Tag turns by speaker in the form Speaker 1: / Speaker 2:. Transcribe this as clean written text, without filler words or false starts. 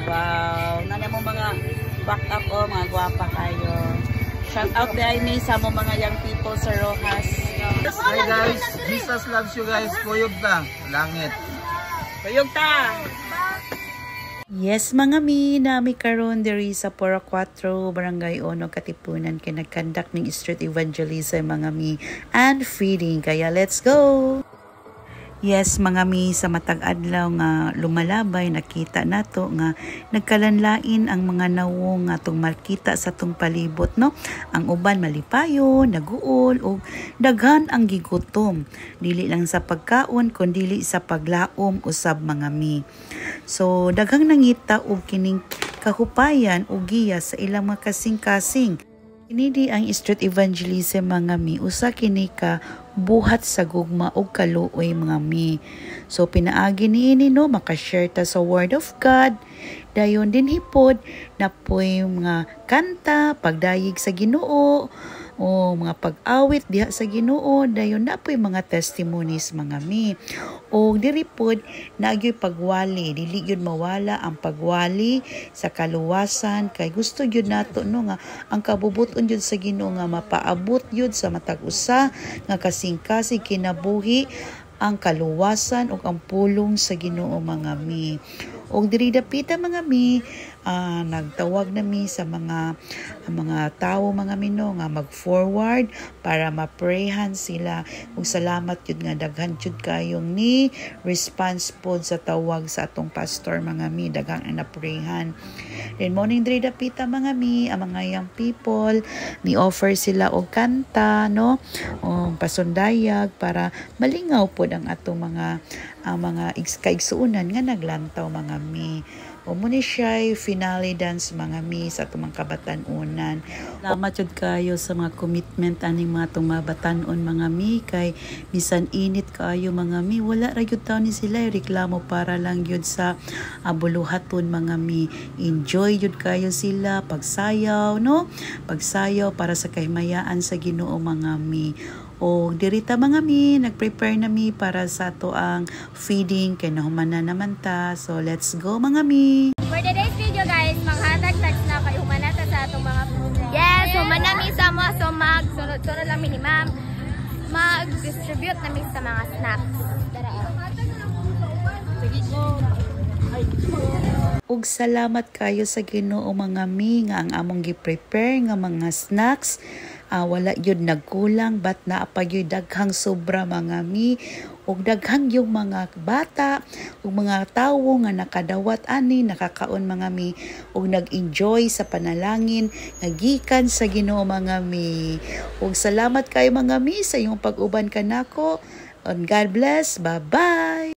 Speaker 1: Wow. Nana mo mga back up o, mga gwapa kayo. Shout out dahil ni sa mo mga young people sa Rojas.
Speaker 2: Hi guys, Jesus loves you guys. Kuyog ta, langit.
Speaker 1: Kuyog ta!
Speaker 3: Yes mga mi, nami karon diri sa Pura 4, Barangay Ono, Katipunan kay nagkandak ning street evangelism mga mi and feeding. Kaya let's go! Yes mga mi, sa matag adlaw nga lumalabay nakita nato nga nagkalanlain ang mga nawong nga tong makita sa tong palibot no. Ang uban malipayon, naguol o daghan ang gigutom. Dili lang sa pagkaon kundi sa paglaom usab mga mi. So daghang nangita og kining kahupayan o giya sa ilang mga kasing-kasing. Kini ang street evangelism mga mi, usa kini ka buhat sa gugma og kaluoy mga mi. So pinaagi niini no, makashare ta sa word of God. Dayon din hipod na po'y mga kanta, pagdayig sa Ginoo, o mga pag-awit diha sa Ginoo. Dayon na po'y mga testimonies mga mi. O diri pod nagyoy pagwali, dili gyud mawala ang pagwali sa kaluwasan kay gusto gyud nato no nga ang kabubuton gyud sa Ginoo nga mapaabot gyud sa matag usa nga kasing-kasing kinabuhi ang kaluwasan ug ang pulong sa Ginoo mga mi. Og diri dapita mga mi, nagtawag na mi sa mga tao mga mino nga mag-forward para ma-prayhan sila. Ug salamat jud nga daghan jud kayong ni response pod sa tawag sa atong pastor mga mi, daghang na-prayhan. Then morning diri dapita mga mi, ang mga young people ni offer sila og kanta no, pasundayag para malingaw pod ang atong mga kaigsuunan nga naglantaw mga mi. O muna siya finale dance mga mi sa atong mga kabatan-unan. Salamat jud kayo sa mga commitment aning mga tumabatan-on mga mi kay bisan init kayo mga mi, wala ra gyud taw ni sila reklamo para lang gyud sa buluhaton mga mi. Enjoy jud kayo sila pagsayaw no, pagsayaw para sa kahimayaan sa Ginoo mga mi. O dirita mga mi, nag-prepare na mi para sa to ang feeding kay nahuman na naman ta. So let's go mga mi.
Speaker 4: For today's video guys, maghatag tags na kay humanata sa atong mga food. Yes, human na mi sa mo, so sunod-sunod lang mi ni ma'am. Mag-distribute na mi sa mga snacks.
Speaker 3: Ug salamat kayo sa Ginoo mga mi nga ang among gi-prepare nga mga snacks wala yun nagkulang, but naapag daghang sobra mga mi. Ug daghang yung mga bata ug mga tawo nga nakadawat ani nakakaon mga mi ug nag-enjoy sa panalangin nagikan sa Ginoo mga mi. Ug salamat kayo mga mi sa inyong pag-uban kanako. And God bless. Bye bye.